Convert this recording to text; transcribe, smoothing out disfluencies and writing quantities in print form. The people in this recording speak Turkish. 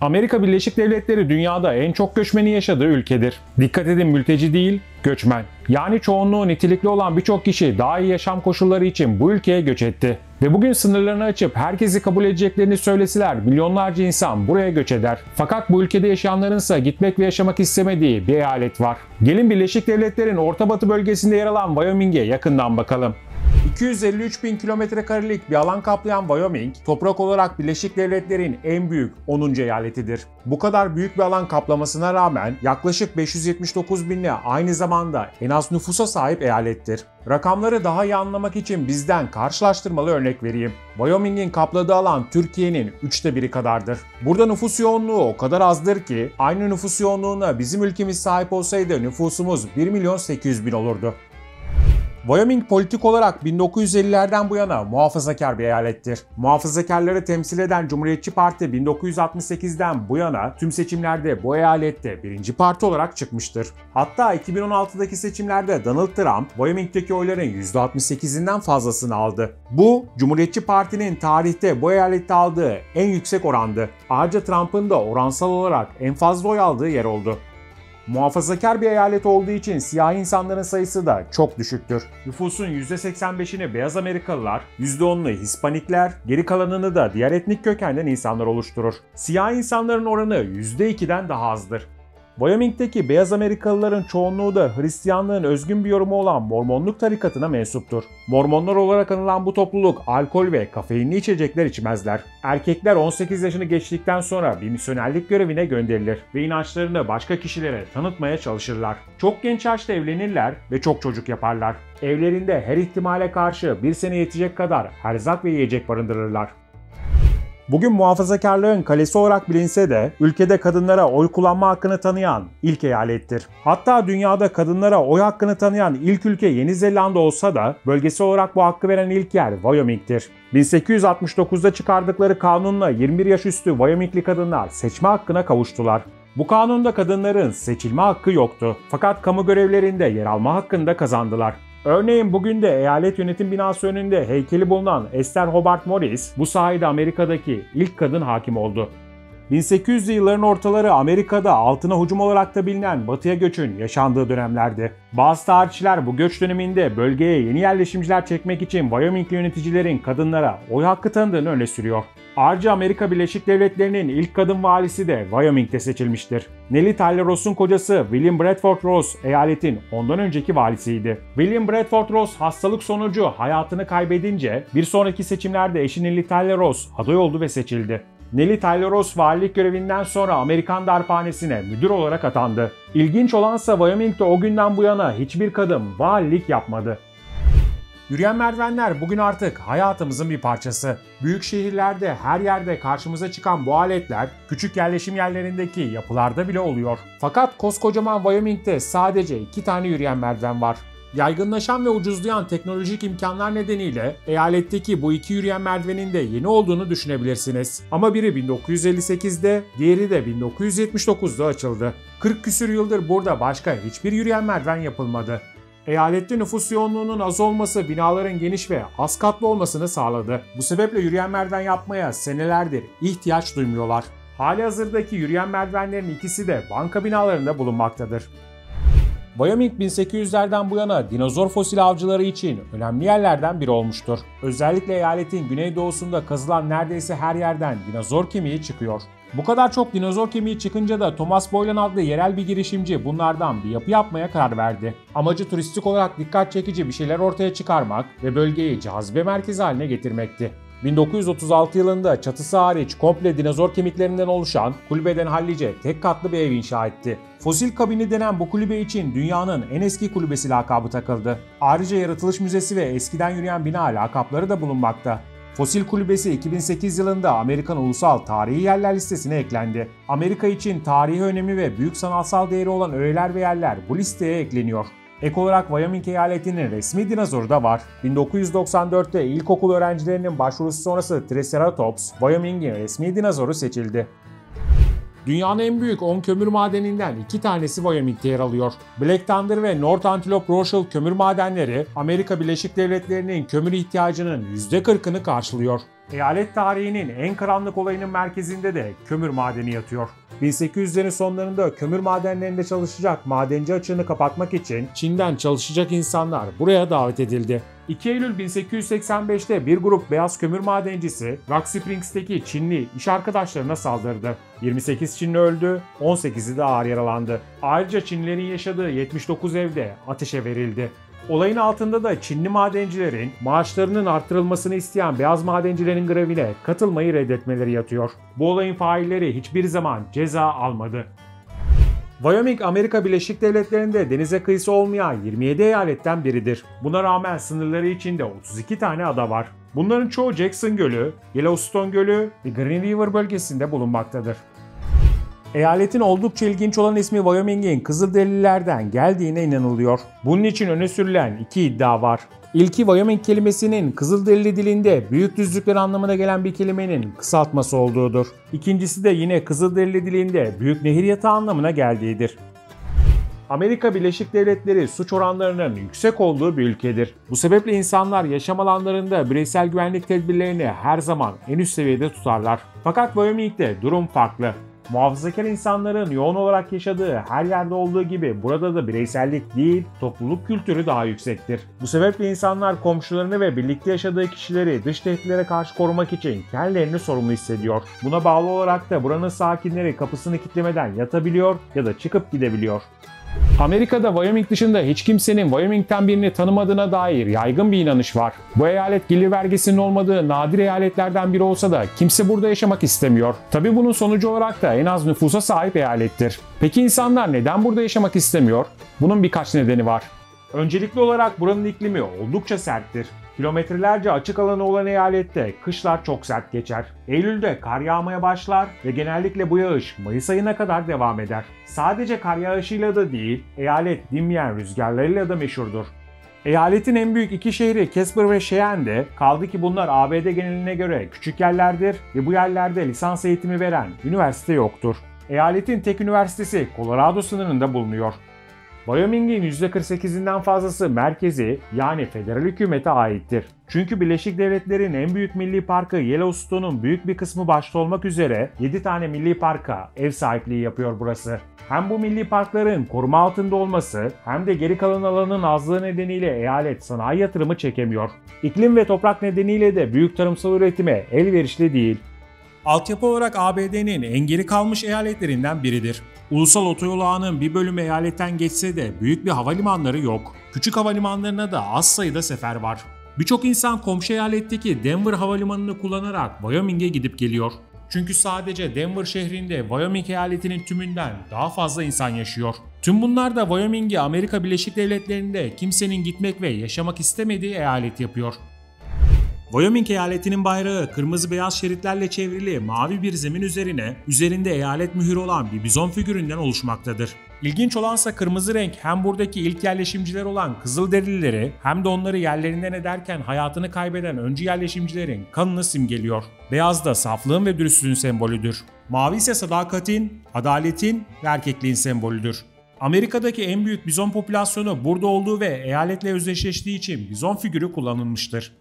Amerika Birleşik Devletleri dünyada en çok göçmeni yaşadığı ülkedir. Dikkat edin, mülteci değil, göçmen. Yani çoğunluğu nitelikli olan birçok kişi daha iyi yaşam koşulları için bu ülkeye göç etti. Ve bugün sınırlarını açıp herkesi kabul edeceklerini söyleseler milyonlarca insan buraya göç eder. Fakat bu ülkede yaşayanların ise gitmek ve yaşamak istemediği bir eyalet var. Gelin Birleşik Devletler'in Orta Batı bölgesinde yer alan Wyoming'e yakından bakalım. 253 bin kilometrekarelik bir alan kaplayan Wyoming, toprak olarak Birleşik Devletler'in en büyük 10. eyaletidir. Bu kadar büyük bir alan kaplamasına rağmen yaklaşık 579 binli aynı zamanda en az nüfusa sahip eyalettir. Rakamları daha iyi anlamak için bizden karşılaştırmalı örnek vereyim. Wyoming'in kapladığı alan Türkiye'nin 1/3 kadardır. Burada nüfus yoğunluğu o kadar azdır ki aynı nüfus yoğunluğuna bizim ülkemiz sahip olsaydı nüfusumuz 1.800.000 olurdu. Wyoming politik olarak 1950'lerden bu yana muhafazakar bir eyalettir. Muhafazakarları temsil eden Cumhuriyetçi Parti 1968'den bu yana tüm seçimlerde bu eyalette birinci parti olarak çıkmıştır. Hatta 2016'daki seçimlerde Donald Trump, Wyoming'deki oyların %68'inden fazlasını aldı. Bu, Cumhuriyetçi Parti'nin tarihte bu eyalette aldığı en yüksek orandı. Ayrıca Trump'ın da oransal olarak en fazla oy aldığı yer oldu. Muhafazakar bir eyalet olduğu için siyahi insanların sayısı da çok düşüktür. Nüfusun %85'ini beyaz Amerikalılar, %10'unu Hispanikler, geri kalanını da diğer etnik kökenden insanlar oluşturur. Siyahi insanların oranı %2'den daha azdır. Wyoming'deki beyaz Amerikalıların çoğunluğu da Hristiyanlığın özgün bir yorumu olan Mormonluk tarikatına mensuptur. Mormonlar olarak anılan bu topluluk alkol ve kafeinli içecekler içmezler. Erkekler 18 yaşını geçtikten sonra bir misyonerlik görevine gönderilir ve inançlarını başka kişilere tanıtmaya çalışırlar. Çok genç yaşta evlenirler ve çok çocuk yaparlar. Evlerinde her ihtimale karşı bir sene yetecek kadar erzak ve yiyecek barındırırlar. Bugün muhafazakarlığın kalesi olarak bilinse de ülkede kadınlara oy kullanma hakkını tanıyan ilk eyalettir. Hatta dünyada kadınlara oy hakkını tanıyan ilk ülke Yeni Zelanda olsa da bölgesel olarak bu hakkı veren ilk yer Wyoming'tir. 1869'da çıkardıkları kanunla 21 yaş üstü Wyoming'li kadınlar seçme hakkına kavuştular. Bu kanunda kadınların seçilme hakkı yoktu. Fakat kamu görevlerinde yer alma hakkını da kazandılar. Örneğin bugün de eyalet yönetim binası önünde heykeli bulunan Esther Hobart Morris bu sayede Amerika'daki ilk kadın hakim oldu. 1800'lü yılların ortaları Amerika'da altına hücum olarak da bilinen batıya göçün yaşandığı dönemlerdi. Bazı tarihçiler bu göç döneminde bölgeye yeni yerleşimciler çekmek için Wyoming'li yöneticilerin kadınlara oy hakkı tanıdığını öne sürüyor. Ayrıca Amerika Birleşik Devletleri'nin ilk kadın valisi de Wyoming'de seçilmiştir. Nellie Tyler Ross'un kocası William Bradford Ross eyaletin ondan önceki valisiydi. William Bradford Ross hastalık sonucu hayatını kaybedince bir sonraki seçimlerde eşi Nellie Tyler Ross aday oldu ve seçildi. Nellie Tyler Ross valilik görevinden sonra Amerikan Darphanesi'ne müdür olarak atandı. İlginç olansa Wyoming'de o günden bu yana hiçbir kadın valilik yapmadı. Yürüyen merdivenler bugün artık hayatımızın bir parçası. Büyük şehirlerde her yerde karşımıza çıkan bu aletler küçük yerleşim yerlerindeki yapılarda bile oluyor. Fakat koskocaman Wyoming'de sadece 2 tane yürüyen merdiven var. Yaygınlaşan ve ucuzlayan teknolojik imkanlar nedeniyle eyaletteki bu 2 yürüyen merdivenin de yeni olduğunu düşünebilirsiniz. Ama biri 1958'de, diğeri de 1979'da açıldı. 40 küsür yıldır burada başka hiçbir yürüyen merdiven yapılmadı. Eyalette nüfus yoğunluğunun az olması binaların geniş ve az katlı olmasını sağladı. Bu sebeple yürüyen merdiven yapmaya senelerdir ihtiyaç duymuyorlar. Halihazırdaki yürüyen merdivenlerin ikisi de banka binalarında bulunmaktadır. Wyoming 1800'lerden bu yana dinozor fosil avcıları için önemli yerlerden biri olmuştur. Özellikle eyaletin güneydoğusunda kazılan neredeyse her yerden dinozor kemiği çıkıyor. Bu kadar çok dinozor kemiği çıkınca da Thomas Boylan adlı yerel bir girişimci bunlardan bir yapı yapmaya karar verdi. Amacı turistik olarak dikkat çekici bir şeyler ortaya çıkarmak ve bölgeyi cazibe merkezi haline getirmekti. 1936 yılında çatısı hariç komple dinozor kemiklerinden oluşan kulübeden hallice tek katlı bir ev inşa etti. Fosil kabini denen bu kulübe için dünyanın en eski kulübesi lakabı takıldı. Ayrıca yaratılış müzesi ve eskiden yürüyen bina lakapları da bulunmakta. Fosil Kulübesi 2008 yılında Amerikan Ulusal Tarihi Yerler listesine eklendi. Amerika için tarihi önemi ve büyük sanatsal değeri olan öğeler ve yerler bu listeye ekleniyor. Ek olarak Wyoming eyaletinin resmi dinozoru da var. 1994'te ilkokul öğrencilerinin başvurusu sonrası Triceratops, Wyoming'in resmi dinozoru seçildi. Dünyanın en büyük 10 kömür madeninden 2 tanesi Wyoming'te yer alıyor. Black Thunder ve North Antelope Rochelle kömür madenleri Amerika Birleşik Devletleri'nin kömür ihtiyacının %40'ını karşılıyor. Eyalet tarihinin en karanlık olayının merkezinde de kömür madeni yatıyor. 1800'lerin sonlarında kömür madenlerinde çalışacak madenci açığını kapatmak için Çin'den çalışacak insanlar buraya davet edildi. 2 Eylül 1885'te bir grup beyaz kömür madencisi Rock Springs'teki Çinli iş arkadaşlarına saldırdı. 28 Çinli öldü, 18'i de ağır yaralandı. Ayrıca Çinlilerin yaşadığı 79 evde ateşe verildi. Olayın altında da Çinli madencilerin maaşlarının artırılmasını isteyen beyaz madencilerin grevine katılmayı reddetmeleri yatıyor. Bu olayın failleri hiçbir zaman ceza almadı. Wyoming, Amerika Birleşik Devletleri'nde denize kıyısı olmayan 27 eyaletten biridir. Buna rağmen sınırları içinde 32 tane ada var. Bunların çoğu Jackson Gölü, Yellowstone Gölü ve Green River bölgesinde bulunmaktadır. Eyaletin oldukça ilginç olan ismi Wyoming'in Kızılderililerden geldiğine inanılıyor. Bunun için öne sürülen iki iddia var. İlki, Wyoming kelimesinin Kızılderili dilinde büyük düzlükler anlamına gelen bir kelimenin kısaltması olduğudur. İkincisi de yine Kızılderili dilinde büyük nehir yatağı anlamına geldiğidir. Amerika Birleşik Devletleri suç oranlarının yüksek olduğu bir ülkedir. Bu sebeple insanlar yaşam alanlarında bireysel güvenlik tedbirlerini her zaman en üst seviyede tutarlar. Fakat Wyoming'de durum farklı. Muhafazakar insanların yoğun olarak yaşadığı her yerde olduğu gibi burada da bireysellik değil, topluluk kültürü daha yüksektir. Bu sebeple insanlar komşularını ve birlikte yaşadığı kişileri dış tehditlere karşı korumak için kendilerini sorumlu hissediyor. Buna bağlı olarak da buranın sakinleri kapısını kilitlemeden yatabiliyor ya da çıkıp gidebiliyor. Amerika'da Wyoming dışında hiç kimsenin Wyoming'ten birini tanımadığına dair yaygın bir inanış var. Bu eyalet gelir vergisinin olmadığı nadir eyaletlerden biri olsa da kimse burada yaşamak istemiyor. Tabii bunun sonucu olarak da en az nüfusa sahip eyalettir. Peki insanlar neden burada yaşamak istemiyor? Bunun birkaç nedeni var. Öncelikli olarak buranın iklimi oldukça serttir. Kilometrelerce açık alanı olan eyalette kışlar çok sert geçer. Eylül'de kar yağmaya başlar ve genellikle bu yağış Mayıs ayına kadar devam eder. Sadece kar yağışıyla da değil, eyalet dinmeyen rüzgarlarıyla da meşhurdur. Eyaletin en büyük iki şehri Casper ve Cheyenne, kaldı ki bunlar ABD geneline göre küçük yerlerdir ve bu yerlerde lisans eğitimi veren üniversite yoktur. Eyaletin tek üniversitesi Colorado sınırında bulunuyor. Wyoming'in %48'inden fazlası merkezi, yani federal hükümete aittir. Çünkü Birleşik Devletler'in en büyük milli parkı Yellowstone'un büyük bir kısmı başta olmak üzere 7 tane milli parka ev sahipliği yapıyor burası. Hem bu milli parkların koruma altında olması hem de geri kalan alanın azlığı nedeniyle eyalet sanayi yatırımı çekemiyor. İklim ve toprak nedeniyle de büyük tarımsal üretime elverişli değil. Altyapı olarak ABD'nin en geri kalmış eyaletlerinden biridir. Ulusal otoyol ağının bir bölümü eyaletten geçse de büyük bir havalimanları yok. Küçük havalimanlarına da az sayıda sefer var. Birçok insan komşu eyaletteki Denver havalimanını kullanarak Wyoming'e gidip geliyor. Çünkü sadece Denver şehrinde Wyoming eyaletinin tümünden daha fazla insan yaşıyor. Tüm bunlar da Wyoming'i Amerika Birleşik Devletleri'nde kimsenin gitmek ve yaşamak istemediği eyalet yapıyor. Wyoming eyaletinin bayrağı kırmızı beyaz şeritlerle çevrili mavi bir zemin üzerinde eyalet mühürü olan bir bizon figüründen oluşmaktadır. İlginç olansa kırmızı renk hem buradaki ilk yerleşimciler olan Kızılderilileri hem de onları yerlerinden ederken hayatını kaybeden öncü yerleşimcilerin kanını simgeliyor. Beyaz da saflığın ve dürüstlüğün sembolüdür. Mavi ise sadakatin, adaletin ve erkekliğin sembolüdür. Amerika'daki en büyük bizon popülasyonu burada olduğu ve eyaletle özdeşleştiği için bizon figürü kullanılmıştır.